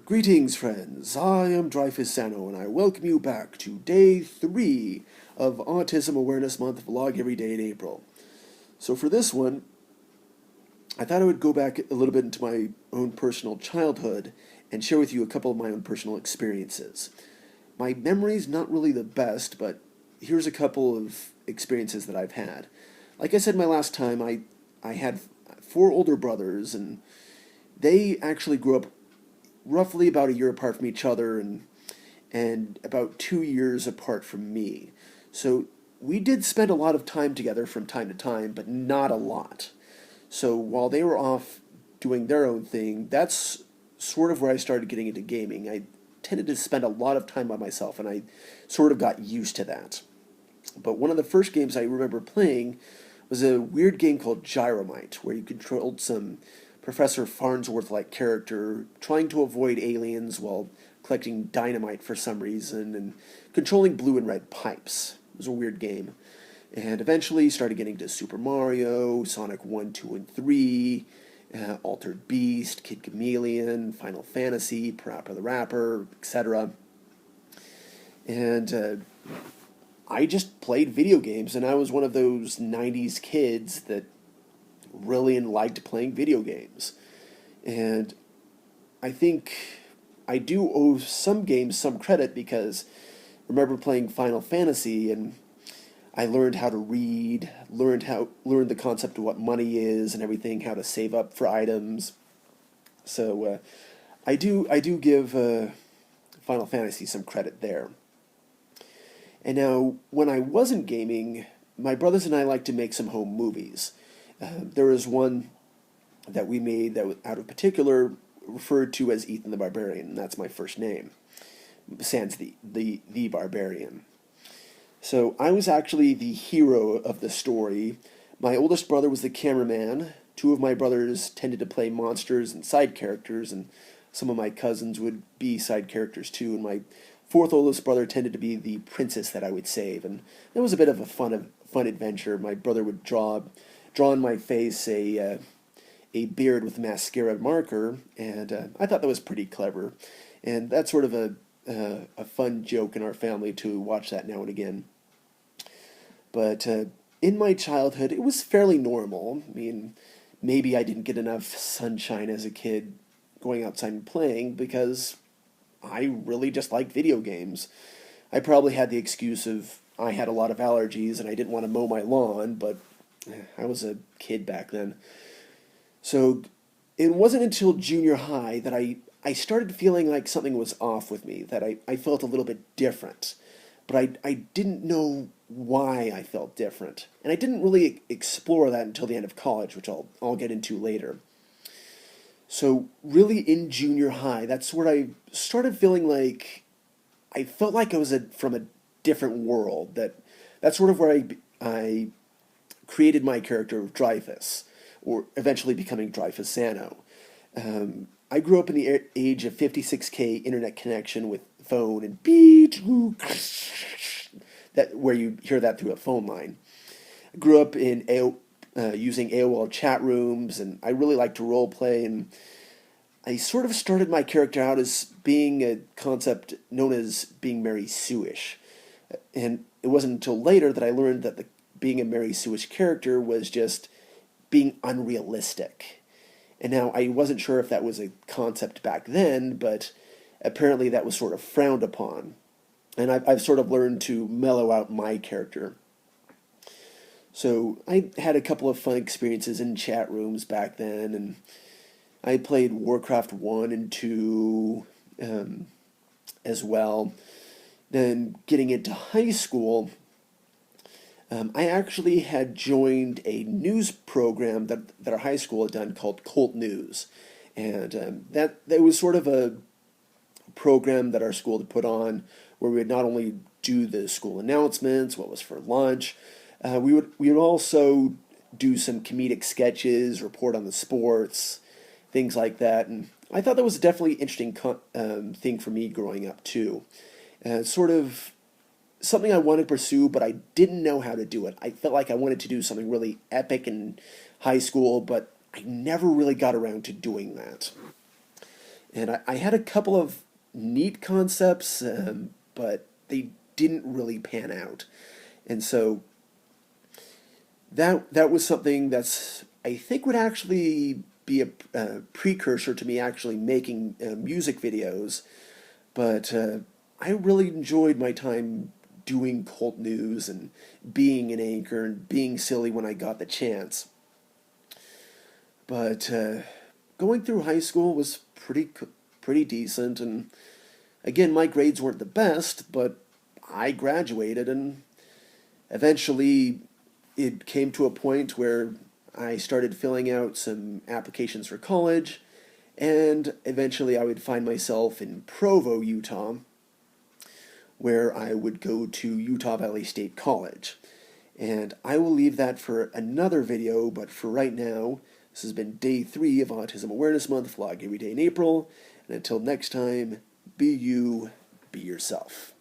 Greetings, friends. I am Dreyfus Sano, and I welcome you back to Day 3 of Autism Awareness Month Vlog Every Day in April. So for this one, I thought I would go back a little bit into my own personal childhood and share with you a couple of my own personal experiences. My memory's not really the best, but here's a couple of experiences that I've had. Like I said my last time, I had 4 older brothers, and they actually grew up roughly about a year apart from each other and about 2 years apart from me. So we did spend a lot of time together from time to time, but not a lot. So while they were off doing their own thing, that's sort of where I started getting into gaming. I tended to spend a lot of time by myself, and I sort of got used to that. But one of the first games I remember playing was a weird game called Gyromite, where you controlled some Professor Farnsworth-like character trying to avoid aliens while collecting dynamite for some reason and controlling blue and red pipes. It was a weird game. And eventually started getting to Super Mario, Sonic 1, 2, and 3, Altered Beast, Kid Chameleon, Final Fantasy, Parappa the Rapper, etc. And I just played video games, and I was one of those 90s kids that really liked playing video games. And I think I do owe some games some credit because I remember playing Final Fantasy and I learned how to read, learned the concept of what money is and everything, how to save up for items. So I do give Final Fantasy some credit there. And now, when I wasn't gaming, my brothers and I liked to make some home movies. There was one that we made that, out of particular, referred to as Ethan the Barbarian, and that's my first name, sans the Barbarian. So I was actually the hero of the story. My oldest brother was the cameraman. 2 of my brothers tended to play monsters and side characters, and some of my cousins would be side characters too, and my 4th oldest brother tended to be the princess that I would save, and it was a bit of a fun adventure. My brother would draw on my face a beard with mascara marker, and I thought that was pretty clever. And that's sort of a fun joke in our family to watch that now and again. But in my childhood, it was fairly normal. I mean, maybe I didn't get enough sunshine as a kid going outside and playing because I really just liked video games. I probably had the excuse of I had a lot of allergies and I didn't want to mow my lawn, but I was a kid back then. So it wasn't until junior high that I started feeling like something was off with me, that I felt a little bit different. But I didn't know why I felt different. And I didn't really explore that until the end of college, which I'll get into later. So really in junior high, that's where I started feeling like I felt like I was from a different world. That's sort of where I created my character of Dreyfus, or eventually becoming Dreyfus Sano. I grew up in the age of 56K internet connection with phone and beep, that where you hear that through a phone line. I grew up in using AOL chat rooms, and I really liked to role play, and I sort of started my character out as being a concept known as being Mary Sue-ish. And it wasn't until later that I learned that being a Mary Sue-ish character was just being unrealistic. And now I wasn't sure if that was a concept back then, but apparently that was sort of frowned upon. And I've sort of learned to mellow out my character. So I had a couple of fun experiences in chat rooms back then, and I played Warcraft 1 and 2 as well. Then getting into high school, I actually had joined a news program that our high school had done called Colt News. And that was sort of a program that our school had put on where we would not only do the school announcements, what was for lunch, we would also do some comedic sketches, report on the sports, things like that. And I thought that was a definitely interesting thing for me growing up too. Sort of something I wanted to pursue, but I didn't know how to do it. I felt like I wanted to do something really epic in high school, but I never really got around to doing that. And I had a couple of neat concepts, but they didn't really pan out. And so that was something that's I think would actually be a precursor to me actually making music videos. But I really enjoyed my time doing cult news and being an anchor and being silly when I got the chance. But going through high school was pretty decent, and again, my grades weren't the best, but I graduated, and eventually it came to a point where I started filling out some applications for college, and eventually I would find myself in Provo, Utah, where I would go to Utah Valley State College. And I will leave that for another video, but for right now, this has been day 3 of Autism Awareness Month, vlog every day in April. And until next time, be you, be yourself.